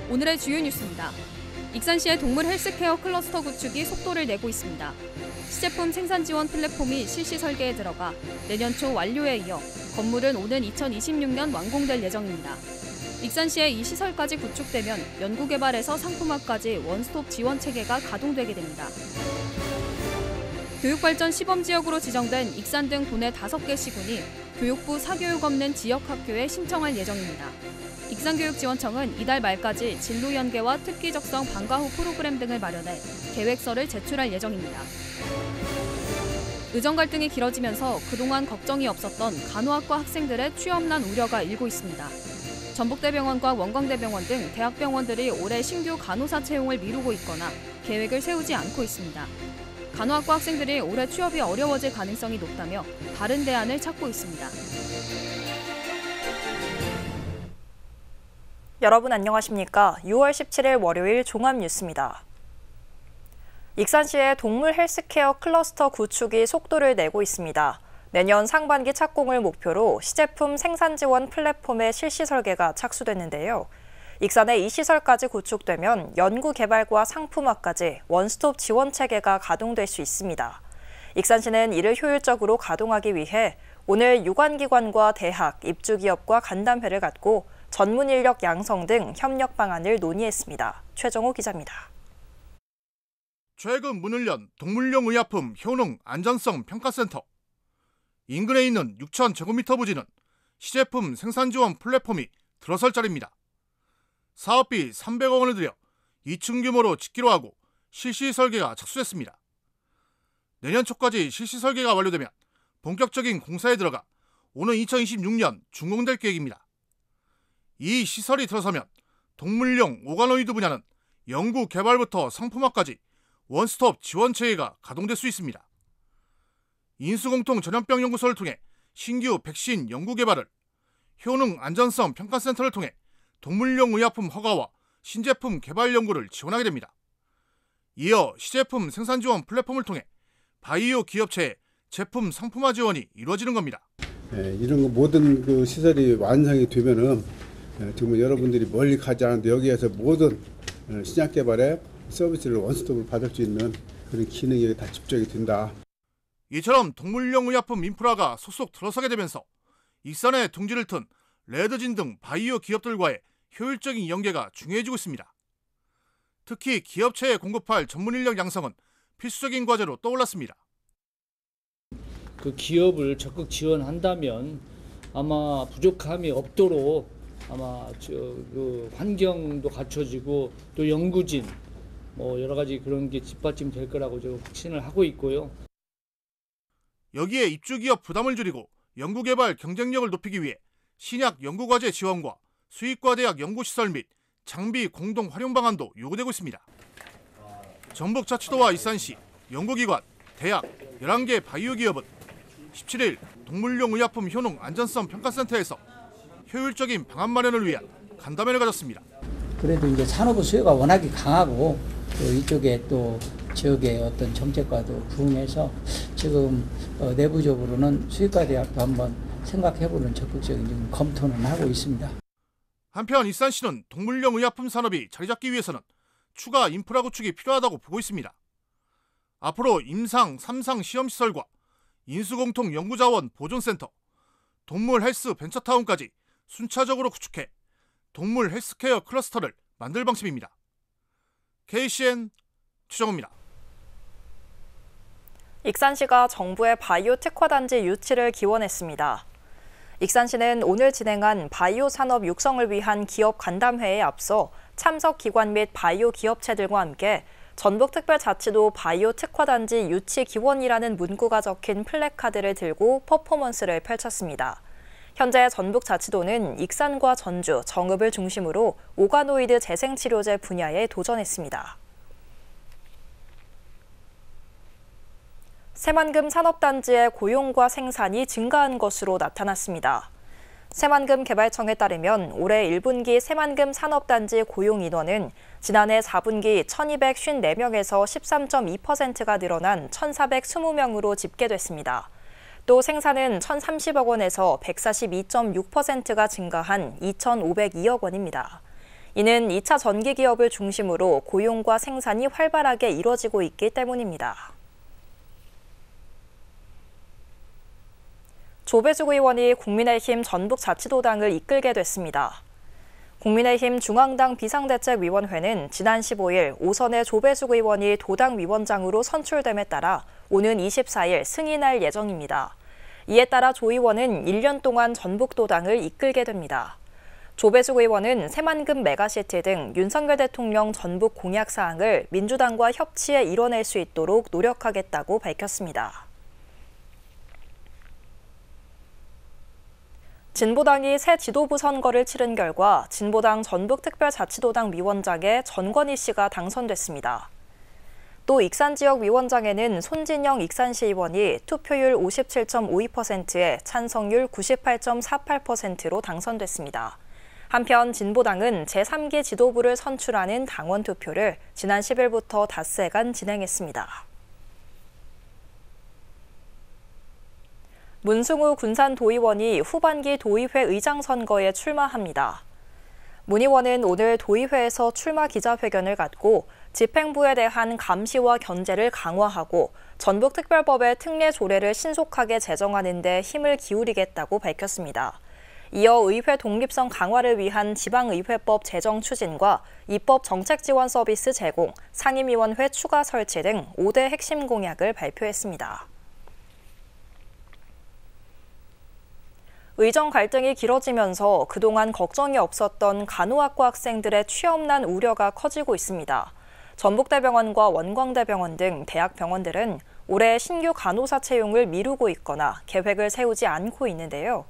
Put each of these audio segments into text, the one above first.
오늘의 주요 뉴스입니다. 익산시의 동물 헬스케어 클러스터 구축이 속도를 내고 있습니다. 시제품 생산 지원 플랫폼이 실시 설계에 들어가 내년 초 완료에 이어 건물은 오는 2026년 완공될 예정입니다. 익산시의 이 시설까지 구축되면 연구개발에서 상품화까지 원스톱 지원 체계가 가동되게 됩니다. 교육발전 시범지역으로 지정된 익산 등 도내 5개 시군이 교육부 사교육 없는 지역학교에 신청할 예정입니다. 익산교육지원청은 이달 말까지 진로 연계와 특기 적성 방과 후 프로그램 등을 마련해 계획서를 제출할 예정입니다. 의정 갈등이 길어지면서 그동안 걱정이 없었던 간호학과 학생들의 취업난 우려가 일고 있습니다. 전북대병원과 원광대병원 등 대학병원들이 올해 신규 간호사 채용을 미루고 있거나 계획을 세우지 않고 있습니다. 간호학과 학생들이 올해 취업이 어려워질 가능성이 높다며 다른 대안을 찾고 있습니다. 여러분 안녕하십니까? 6월 17일 월요일 종합뉴스입니다. 익산시의 동물 헬스케어 클러스터 구축이 속도를 내고 있습니다. 내년 상반기 착공을 목표로 시제품 생산 지원 플랫폼의 실시 설계가 착수됐는데요. 익산의 이 시설까지 구축되면 연구 개발과 상품화까지 원스톱 지원 체계가 가동될 수 있습니다. 익산시는 이를 효율적으로 가동하기 위해 오늘 유관기관과 대학, 입주기업과 간담회를 갖고 전문 인력 양성 등 협력 방안을 논의했습니다. 최정호 기자입니다. 최근 문을 연 동물용 의약품 효능 안전성 평가센터. 인근에 있는 6,000제곱미터 부지는 시제품 생산 지원 플랫폼이 들어설 자리입니다. 사업비 300억 원을 들여 2층 규모로 짓기로 하고 실시 설계가 착수됐습니다. 내년 초까지 실시 설계가 완료되면 본격적인 공사에 들어가 오는 2026년 준공될 계획입니다. 이 시설이 들어서면 동물용 오가노이드 분야는 연구 개발부터 상품화까지 원스톱 지원 체계가 가동될 수 있습니다. 인수공통 전염병 연구소를 통해 신규 백신 연구 개발을, 효능 안전성 평가센터를 통해 동물용 의약품 허가와 신제품 개발 연구를 지원하게 됩니다. 이어 시제품 생산 지원 플랫폼을 통해 바이오 기업체의 제품 상품화 지원이 이루어지는 겁니다. 이런 모든 그 시설이 완성이 되면은 정말 여러분들이 멀리 가지 않아도 여기에서 모든 신약 개발에 서비스를 원스톱으로 받을 수 있는 그런 기능이 다 집적이 된다. 이처럼 동물용 의약품 인프라가 속속 들어서게 되면서 익산의 둥지를 튼 레드진 등 바이오 기업들과의 효율적인 연계가 중요해지고 있습니다. 특히 기업체에 공급할 전문 인력 양성은 필수적인 과제로 떠올랐습니다. 그 기업을 적극 지원한다면 아마 부족함이 없도록 아마 그 환경도 갖춰지고 또 연구진 여러 가지 그런 게 뒷받침 될 거라고 저 확신을 하고 있고요. 여기에 입주기업 부담을 줄이고 연구개발 경쟁력을 높이기 위해 신약 연구과제 지원과 수의과대학 연구시설 및 장비 공동 활용 방안도 요구되고 있습니다. 전북자치도와 익산시, 연구기관, 대학, 11개 바이오 기업은 17일 동물용 의약품 효능 안전성 평가센터에서 효율적인 방안 마련을 위한 간담회를 가졌습니다. 그래도 이제 산업의 수요가 워낙에 강하고 또 이쪽에 또 지역의 어떤 정책과도 부응해서 지금 내부적으로는 수의과 대학도 한번 생각해보는 적극적인 검토는 하고 있습니다. 한편 익산시는 동물용 의약품 산업이 자리 잡기 위해서는 추가 인프라 구축이 필요하다고 보고 있습니다. 앞으로 임상, 3상 시험시설과 인수공통 연구자원 보존센터, 동물 헬스 벤처타운까지 순차적으로 구축해 동물 헬스케어 클러스터를 만들 방침입니다. KCN 최정호입니다. 익산시가 정부의 바이오 특화단지 유치를 기원했습니다. 익산시는 오늘 진행한 바이오 산업 육성을 위한 기업 간담회에 앞서 참석 기관 및 바이오 기업체들과 함께 전북특별자치도 바이오 특화단지 유치 기원이라는 문구가 적힌 플래카드를 들고 퍼포먼스를 펼쳤습니다. 현재 전북자치도는 익산과 전주, 정읍을 중심으로 오가노이드 재생치료제 분야에 도전했습니다. 새만금 산업단지의 고용과 생산이 증가한 것으로 나타났습니다. 새만금 개발청에 따르면 올해 1분기 새만금 산업단지 고용 인원은 지난해 4분기 1,254명에서 13.2%가 늘어난 1,420명으로 집계됐습니다. 또 생산은 1,030억 원에서 142.6%가 증가한 2,502억 원입니다. 이는 2차 전기 기업을 중심으로 고용과 생산이 활발하게 이뤄지고 있기 때문입니다. 조배숙 의원이 국민의힘 전북자치도당을 이끌게 됐습니다. 국민의힘 중앙당 비상대책위원회는 지난 15일 오선의 조배숙 의원이 도당 위원장으로 선출됨에 따라 오는 24일 승인할 예정입니다. 이에 따라 조 의원은 1년 동안 전북도당을 이끌게 됩니다. 조배숙 의원은 새만금 메가시티 등 윤석열 대통령 전북 공약 사항을 민주당과 협치해 이뤄낼 수 있도록 노력하겠다고 밝혔습니다. 진보당이 새 지도부 선거를 치른 결과 진보당 전북특별자치도당 위원장에 전권희 씨가 당선됐습니다. 또 익산지역 위원장에는 손진영 익산시 의원이 투표율 57.52%에 찬성률 98.48%로 당선됐습니다. 한편 진보당은 제3기 지도부를 선출하는 당원 투표를 지난 10일부터 닷새간 진행했습니다. 문승우 군산도의원이 후반기 도의회 의장 선거에 출마합니다. 문 의원은 오늘 도의회에서 출마 기자회견을 갖고 집행부에 대한 감시와 견제를 강화하고 전북특별법의 특례 조례를 신속하게 제정하는 데 힘을 기울이겠다고 밝혔습니다. 이어 의회 독립성 강화를 위한 지방의회법 제정 추진과 입법 정책 지원 서비스 제공, 상임위원회 추가 설치 등 5대 핵심 공약을 발표했습니다. 의정 갈등이 길어지면서 그동안 걱정이 없었던 간호학과 학생들의 취업난 우려가 커지고 있습니다. 전북대병원과 원광대병원 등 대학병원들은 올해 신규 간호사 채용을 미루고 있거나 계획을 세우지 않고 있는데요.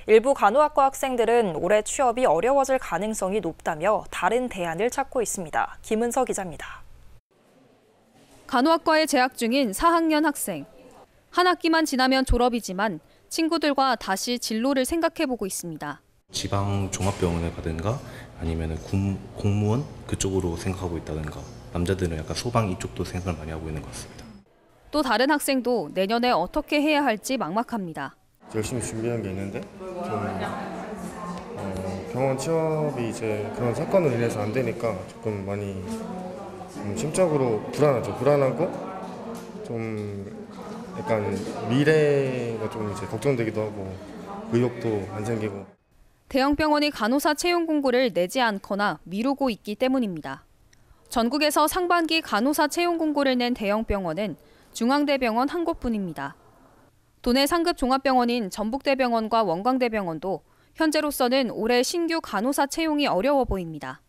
일부 간호학과 학생들은 올해 취업이 어려워질 가능성이 높다며 다른 대안을 찾고 있습니다. 김은서 기자입니다. 간호학과에 재학 중인 4학년 학생. 한 학기만 지나면 졸업이지만 친구들과 다시 진로를 생각해보고 있습니다. 지방 종합병원을 가든가 아니면 공무원 그쪽으로 생각하고 있다든가 남자들은 약간 소방 이쪽도 생각을 많이 하고 있는 것 같습니다. 또 다른 학생도 내년에 어떻게 해야 할지 막막합니다. 열심히 준비한 게 있는데 병원 취업이 이제 그런 사건으로 인해서 안 되니까 조금 많이 심적으로 불안하죠. 불안하고 좀 약간 미래가 좀 이제 걱정되기도 하고 의욕도 안 생기고. 대형 병원이 간호사 채용 공고를 내지 않거나 미루고 있기 때문입니다. 전국에서 상반기 간호사 채용 공고를 낸 대형 병원은 중앙대병원 한 곳뿐입니다. 도내 상급 종합병원인 전북대병원과 원광대병원도 현재로서는 올해 신규 간호사 채용이 어려워 보입니다.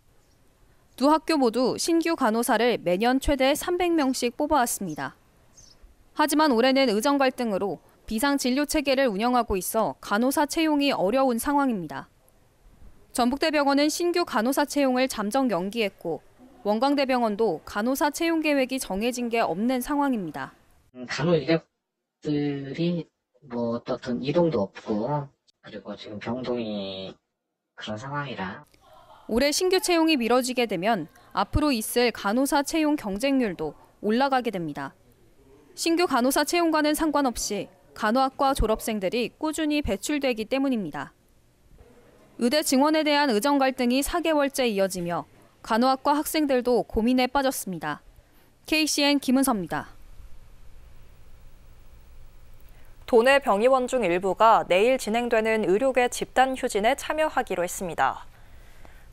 두 학교 모두 신규 간호사를 매년 최대 300명씩 뽑아왔습니다. 하지만 올해는 의정 갈등으로 비상진료체계를 운영하고 있어 간호사 채용이 어려운 상황입니다. 전북대병원은 신규 간호사 채용을 잠정 연기했고 원광대병원도 간호사 채용 계획이 정해진 게 없는 상황입니다. 간호 인력들이 뭐 어떤 이동도 없고 그리고 지금 병동이 그런 상황이라 올해 신규 채용이 미뤄지게 되면 앞으로 있을 간호사 채용 경쟁률도 올라가게 됩니다. 신규 간호사 채용과는 상관없이 간호학과 졸업생들이 꾸준히 배출되기 때문입니다. 의대 증원에 대한 의정 갈등이 4개월째 이어지며 간호학과 학생들도 고민에 빠졌습니다. KCN 김은서입니다. 도내 병의원 중 일부가 내일 진행되는 의료계 집단 휴진에 참여하기로 했습니다.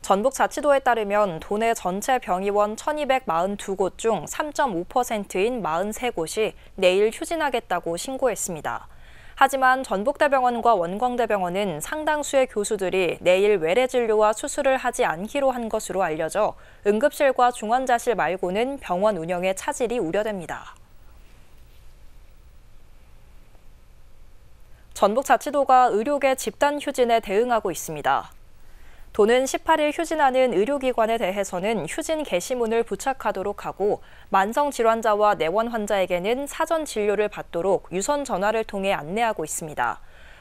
전북자치도에 따르면 도내 전체 병의원 1,242곳 중 3.5%인 43곳이 내일 휴진하겠다고 신고했습니다. 하지만 전북대병원과 원광대병원은 상당수의 교수들이 내일 외래 진료와 수술을 하지 않기로 한 것으로 알려져 응급실과 중환자실 말고는 병원 운영에 차질이 우려됩니다. 전북자치도가 의료계 집단 휴진에 대응하고 있습니다. 도는 18일 휴진하는 의료기관에 대해서는 휴진 게시문을 부착하도록 하고 만성질환자와 내원 환자에게는 사전 진료를 받도록 유선 전화를 통해 안내하고 있습니다.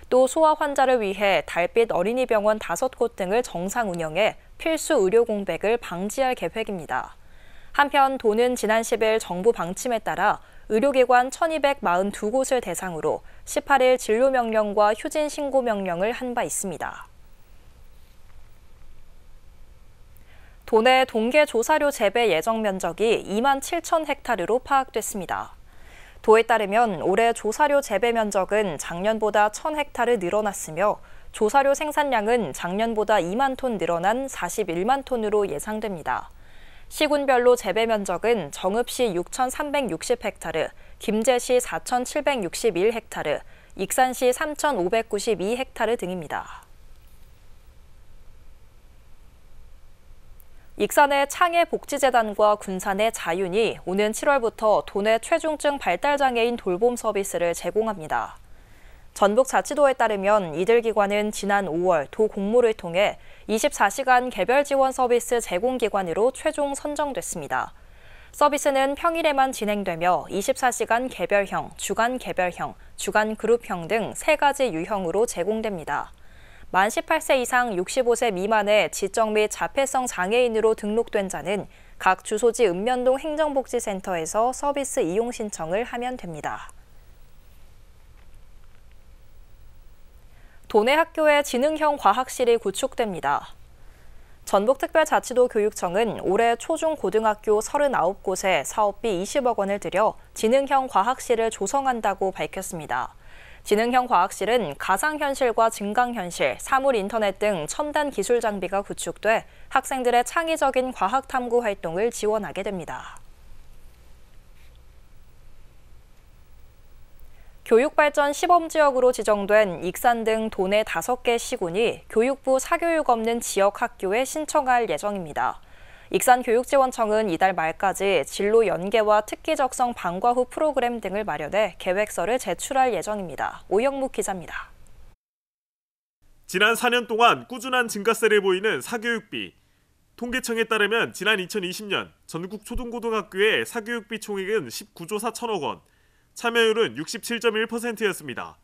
또 소아 환자를 위해 달빛 어린이병원 5곳 등을 정상 운영해 필수 의료 공백을 방지할 계획입니다. 한편 도는 지난 10일 정부 방침에 따라 의료기관 1,242곳을 대상으로 18일 진료명령과 휴진 신고 명령을 한 바 있습니다. 도내 동계 조사료 재배 예정 면적이 2만 7천 헥타르로 파악됐습니다. 도에 따르면 올해 조사료 재배 면적은 작년보다 1,000 헥타르 늘어났으며 조사료 생산량은 작년보다 2만 톤 늘어난 41만 톤으로 예상됩니다. 시군별로 재배 면적은 정읍시 6,360 헥타르, 김제시 4,761 헥타르, 익산시 3,592 헥타르 등입니다. 익산의 창해복지재단과 군산의 자윤이 오는 7월부터 도내 최중증 발달장애인 돌봄 서비스를 제공합니다. 전북자치도에 따르면 이들 기관은 지난 5월 도 공모를 통해 24시간 개별 지원 서비스 제공기관으로 최종 선정됐습니다. 서비스는 평일에만 진행되며 24시간 개별형, 주간 개별형, 주간 그룹형 등 3가지 유형으로 제공됩니다. 만 18세 이상 65세 미만의 지적 및 자폐성 장애인으로 등록된 자는 각 주소지 읍면동 행정복지센터에서 서비스 이용 신청을 하면 됩니다. 도내 학교에 지능형 과학실이 구축됩니다. 전북특별자치도 교육청은 올해 초중고등학교 39곳에 사업비 20억 원을 들여 지능형 과학실을 조성한다고 밝혔습니다. 지능형 과학실은 가상현실과 증강현실, 사물인터넷 등 첨단 기술 장비가 구축돼 학생들의 창의적인 과학 탐구 활동을 지원하게 됩니다. 교육발전 시범지역으로 지정된 익산 등 도내 5개 시군이 교육부 사교육 없는 지역 학교에 신청할 예정입니다. 익산교육지원청은 이달 말까지 진로 연계와 특기 적성 방과 후 프로그램 등을 마련해 계획서를 제출할 예정입니다. 오영묵 기자입니다. 지난 4년 동안 꾸준한 증가세를 보이는 사교육비. 통계청에 따르면 지난 2020년 전국 초등고등학교의 사교육비 총액은 19조 4천억 원, 참여율은 67.1%였습니다.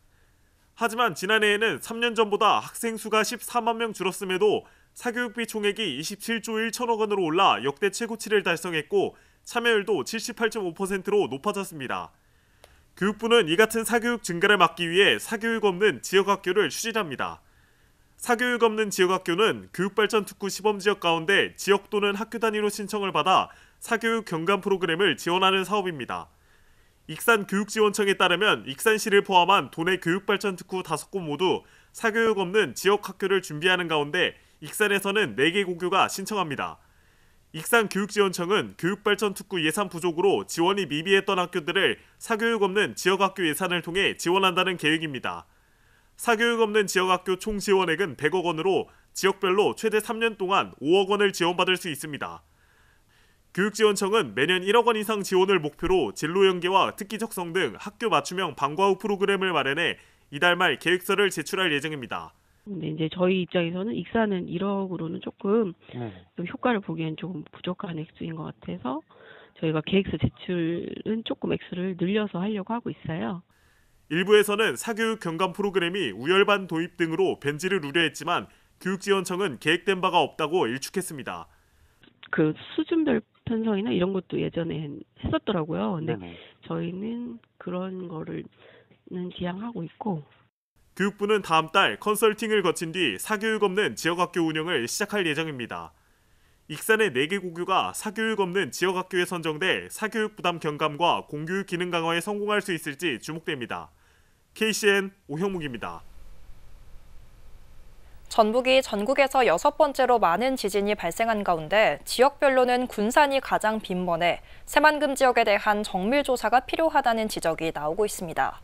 하지만 지난해에는 3년 전보다 학생 수가 14만 명 줄었음에도 사교육비 총액이 27조 1천억 원으로 올라 역대 최고치를 달성했고 참여율도 78.5%로 높아졌습니다. 교육부는 이 같은 사교육 증가를 막기 위해 사교육 없는 지역학교를 추진합니다. 사교육 없는 지역학교는 교육발전 특구 시범지역 가운데 지역 또는 학교 단위로 신청을 받아 사교육 경감 프로그램을 지원하는 사업입니다. 익산교육지원청에 따르면 익산시를 포함한 도내 교육발전 특구 5곳 모두 사교육 없는 지역학교를 준비하는 가운데 익산에서는 4개 고교가 신청합니다. 익산교육지원청은 교육발전 특구 예산 부족으로 지원이 미비했던 학교들을 사교육 없는 지역학교 예산을 통해 지원한다는 계획입니다. 사교육 없는 지역학교 총 지원액은 100억 원으로 지역별로 최대 3년 동안 5억 원을 지원받을 수 있습니다. 교육지원청은 매년 1억 원 이상 지원을 목표로 진로 연계와 특기 적성 등 학교 맞춤형 방과 후 프로그램을 마련해 이달 말 계획서를 제출할 예정입니다. 근데 이제 저희 입장에서는 익산은 1억으로는 조금 좀 효과를 보기엔 조금 부족한 액수인 것 같아서 저희가 계획서 제출은 조금 액수를 늘려서 하려고 하고 있어요. 일부에서는 사교육 경감 프로그램이 우열반 도입 등으로 변질을 우려했지만 교육지원청은 계획된 바가 없다고 일축했습니다. 그 수준별 편성이나 이런 것도 예전에 했었더라고요. 근데 저희는 그런 거를 지향하고 있고. 교육부는 다음 달 컨설팅을 거친 뒤 사교육 없는 지역학교 운영을 시작할 예정입니다. 익산의 4개 고교가 사교육 없는 지역학교에 선정돼 사교육 부담 경감과 공교육 기능 강화에 성공할 수 있을지 주목됩니다. KCN 오형묵입니다. 전북이 전국에서 6번째로 많은 지진이 발생한 가운데 지역별로는 군산이 가장 빈번해 새만금 지역에 대한 정밀 조사가 필요하다는 지적이 나오고 있습니다.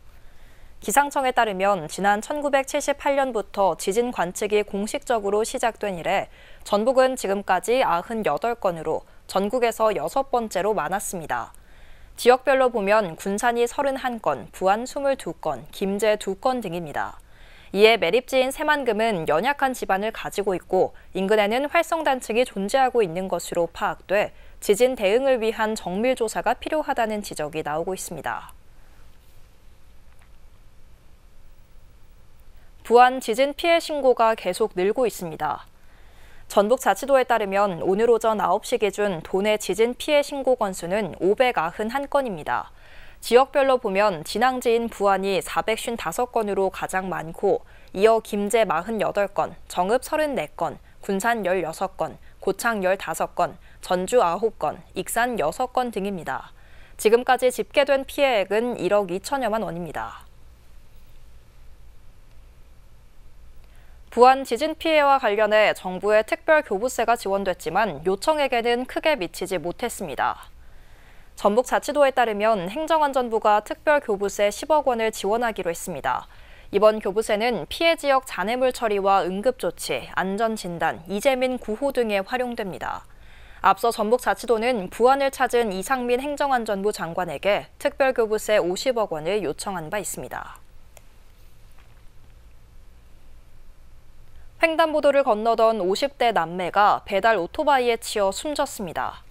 기상청에 따르면 지난 1978년부터 지진 관측이 공식적으로 시작된 이래 전북은 지금까지 98건으로 전국에서 6번째로 많았습니다. 지역별로 보면 군산이 31건, 부안 22건, 김제 2건 등입니다. 이에 매립지인 새만금은 연약한 지반을 가지고 있고 인근에는 활성단층이 존재하고 있는 것으로 파악돼 지진 대응을 위한 정밀 조사가 필요하다는 지적이 나오고 있습니다. 부안 지진 피해 신고가 계속 늘고 있습니다. 전북자치도에 따르면 오늘 오전 9시 기준 도내 지진 피해 신고 건수는 591건입니다. 지역별로 보면 진앙지인 부안이 455건으로 가장 많고 이어 김제 48건, 정읍 34건, 군산 16건, 고창 15건, 전주 9건, 익산 6건 등입니다. 지금까지 집계된 피해액은 1억 2천여만 원입니다. 부안 지진 피해와 관련해 정부의 특별 교부세가 지원됐지만 요청액에는 크게 미치지 못했습니다. 전북자치도에 따르면 행정안전부가 특별 교부세 10억 원을 지원하기로 했습니다. 이번 교부세는 피해 지역 잔해물 처리와 응급조치, 안전진단, 이재민 구호 등에 활용됩니다. 앞서 전북자치도는 부안을 찾은 이상민 행정안전부 장관에게 특별 교부세 50억 원을 요청한 바 있습니다. 횡단보도를 건너던 50대 남매가 배달 오토바이에 치여 숨졌습니다.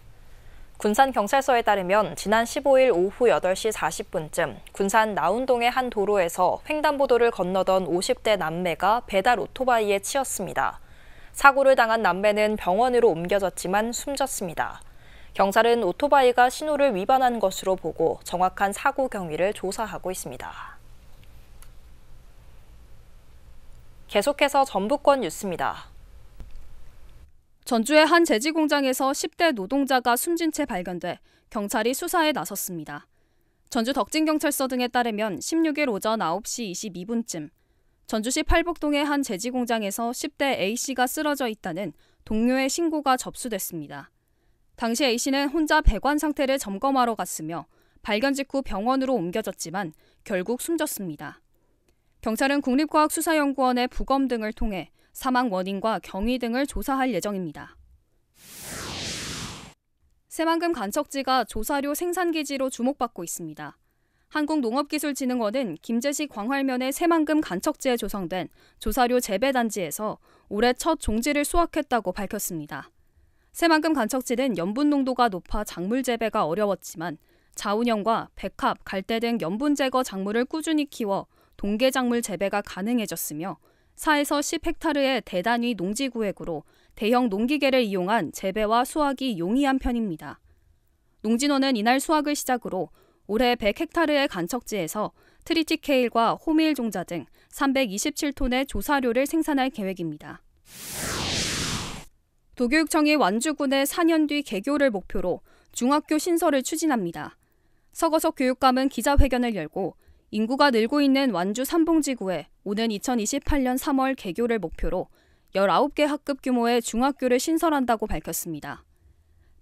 군산경찰서에 따르면 지난 15일 오후 8시 40분쯤 군산 나운동의 한 도로에서 횡단보도를 건너던 50대 남매가 배달 오토바이에 치였습니다. 사고를 당한 남매는 병원으로 옮겨졌지만 숨졌습니다. 경찰은 오토바이가 신호를 위반한 것으로 보고 정확한 사고 경위를 조사하고 있습니다. 계속해서 전북권 뉴스입니다. 전주의 한 제지 공장에서 10대 노동자가 숨진 채 발견돼 경찰이 수사에 나섰습니다. 전주 덕진경찰서 등에 따르면 16일 오전 9시 22분쯤 전주시 팔복동의 한 제지 공장에서 10대 A씨가 쓰러져 있다는 동료의 신고가 접수됐습니다. 당시 A씨는 혼자 배관 상태를 점검하러 갔으며 발견 직후 병원으로 옮겨졌지만 결국 숨졌습니다. 경찰은 국립과학수사연구원의 부검 등을 통해 사망 원인과 경위 등을 조사할 예정입니다. 새만금 간척지가 조사료 생산기지로 주목받고 있습니다. 한국농업기술진흥원은 김제시 광활면의 새만금 간척지에 조성된 조사료 재배단지에서 올해 첫 종지를 수확했다고 밝혔습니다. 새만금 간척지는 염분 농도가 높아 작물 재배가 어려웠지만 자운형과 백합, 갈대 등 염분 제거 작물을 꾸준히 키워 동계작물 재배가 가능해졌으며 4에서 10헥타르의 대단위 농지구획으로 대형 농기계를 이용한 재배와 수확이 용이한 편입니다. 농진원은 이날 수확을 시작으로 올해 100헥타르의 간척지에서 트리티케일과 호밀 종자 등 327톤의 조사료를 생산할 계획입니다. 도교육청이 완주군의 4년 뒤 개교를 목표로 중학교 신설을 추진합니다. 서거석 교육감은 기자회견을 열고 인구가 늘고 있는 완주 삼봉지구에 오는 2028년 3월 개교를 목표로 19개 학급 규모의 중학교를 신설한다고 밝혔습니다.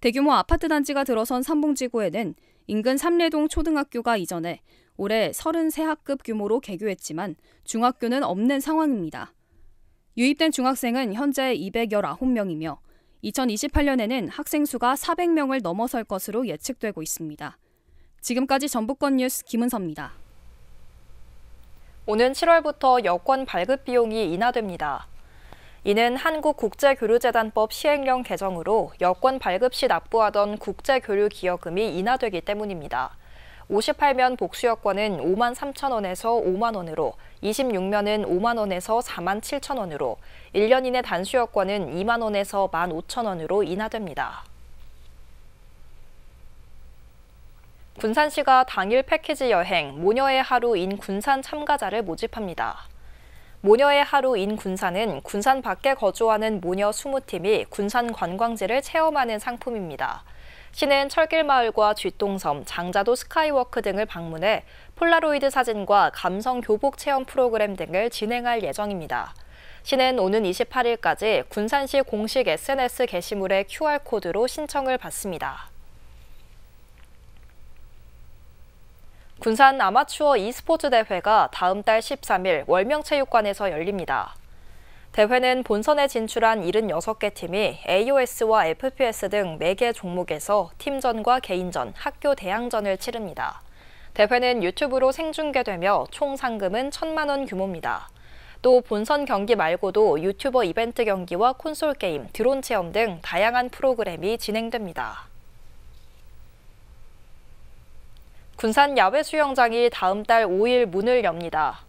대규모 아파트 단지가 들어선 삼봉지구에는 인근 삼례동 초등학교가 이전해 올해 33학급 규모로 개교했지만 중학교는 없는 상황입니다. 유입된 중학생은 현재 219명이며 2028년에는 학생 수가 400명을 넘어설 것으로 예측되고 있습니다. 지금까지 전북권 뉴스 김은서입니다. 오는 7월부터 여권 발급 비용이 인하됩니다. 이는 한국국제교류재단법 시행령 개정으로 여권 발급 시 납부하던 국제교류기여금이 인하되기 때문입니다. 58면 복수 여권은 5만 3천 원에서 5만 원으로, 26면은 5만 원에서 4만 7천 원으로, 1년 이내 단수 여권은 2만 원에서 1만 5천 원으로 인하됩니다. 군산시가 당일 패키지 여행 모녀의 하루 인 군산 참가자를 모집합니다. 모녀의 하루 인 군산은 군산 밖에 거주하는 모녀 20팀이 군산 관광지를 체험하는 상품입니다. 시는 철길마을과 쥐똥섬, 장자도 스카이워크 등을 방문해 폴라로이드 사진과 감성 교복 체험 프로그램 등을 진행할 예정입니다. 시는 오는 28일까지 군산시 공식 SNS 게시물의 QR코드로 신청을 받습니다. 군산 아마추어 e스포츠 대회가 다음 달 13일 월명체육관에서 열립니다. 대회는 본선에 진출한 76개 팀이 AOS와 FPS 등 4개 종목에서 팀전과 개인전, 학교 대항전을 치릅니다. 대회는 유튜브로 생중계되며 총 상금은 1,000만 원 규모입니다. 또 본선 경기 말고도 유튜버 이벤트 경기와 콘솔 게임, 드론 체험 등 다양한 프로그램이 진행됩니다. 군산 야외 수영장이 다음 달 5일 문을 엽니다.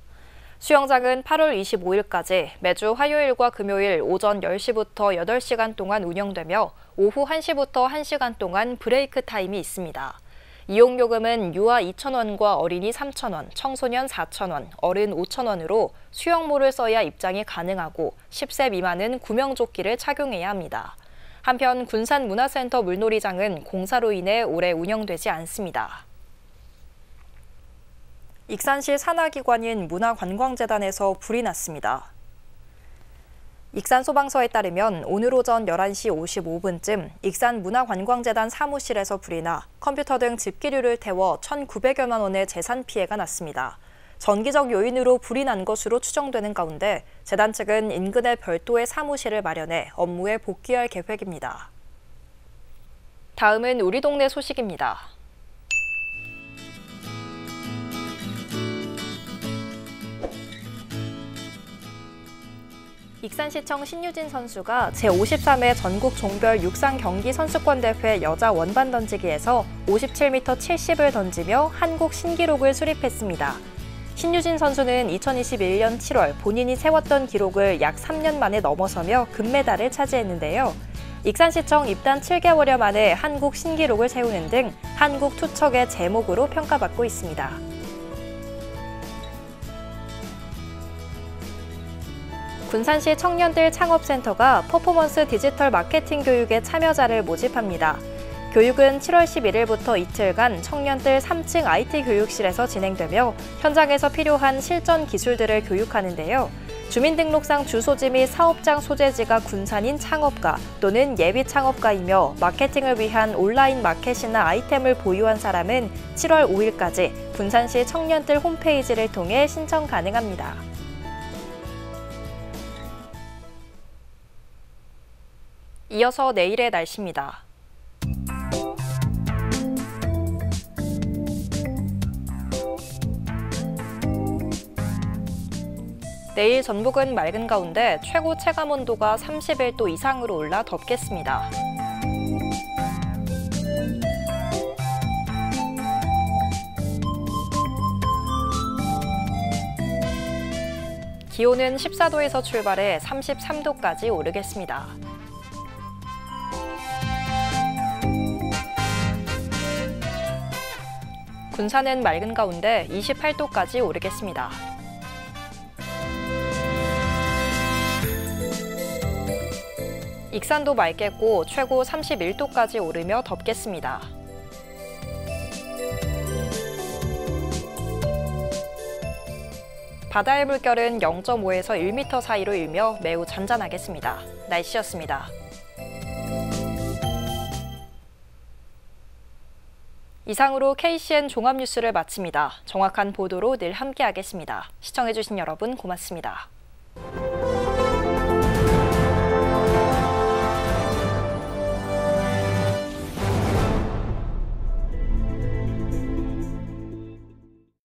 수영장은 8월 25일까지 매주 화요일과 금요일 오전 10시부터 8시간 동안 운영되며 오후 1시부터 1시간 동안 브레이크 타임이 있습니다. 이용요금은 유아 2,000원과 어린이 3,000원, 청소년 4,000원, 어른 5,000원으로 수영모를 써야 입장이 가능하고 10세 미만은 구명조끼를 착용해야 합니다. 한편 군산문화센터 물놀이장은 공사로 인해 올해 운영되지 않습니다. 익산시 산하기관인 문화관광재단에서 불이 났습니다. 익산 소방서에 따르면 오늘 오전 11시 55분쯤 익산 문화관광재단 사무실에서 불이 나 컴퓨터 등 집기류를 태워 1,900여만 원의 재산 피해가 났습니다. 전기적 요인으로 불이 난 것으로 추정되는 가운데 재단 측은 인근에 별도의 사무실을 마련해 업무에 복귀할 계획입니다. 다음은 우리 동네 소식입니다. 익산시청 신유진 선수가 제53회 전국 종별 육상 경기 선수권 대회 여자 원반 던지기에서 57m 70을 던지며 한국 신기록을 수립했습니다. 신유진 선수는 2021년 7월 본인이 세웠던 기록을 약 3년 만에 넘어서며 금메달을 차지했는데요. 익산시청 입단 7개월여 만에 한국 신기록을 세우는 등 한국 투척의 제목으로 평가받고 있습니다. 군산시 청년들 창업센터가 퍼포먼스 디지털 마케팅 교육에 참여자를 모집합니다. 교육은 7월 11일부터 이틀간 청년들 3층 IT 교육실에서 진행되며 현장에서 필요한 실전 기술들을 교육하는데요. 주민등록상 주소지 및 사업장 소재지가 군산인 창업가 또는 예비 창업가이며 마케팅을 위한 온라인 마켓이나 아이템을 보유한 사람은 7월 5일까지 군산시 청년들 홈페이지를 통해 신청 가능합니다. 이어서 내일의 날씨입니다. 내일 전북은 맑은 가운데 최고 체감 온도가 31도 이상으로 올라 덥겠습니다. 기온은 14도에서 출발해 33도까지 오르겠습니다. 군산은 맑은 가운데 28도까지 오르겠습니다. 익산도 맑겠고 최고 31도까지 오르며 덥겠습니다. 바다의 물결은 0.5에서 1m 사이로 일며 매우 잔잔하겠습니다. 날씨였습니다. 이상으로 KCN 종합뉴스를 마칩니다. 정확한 보도로 늘 함께하겠습니다. 시청해주신 여러분 고맙습니다.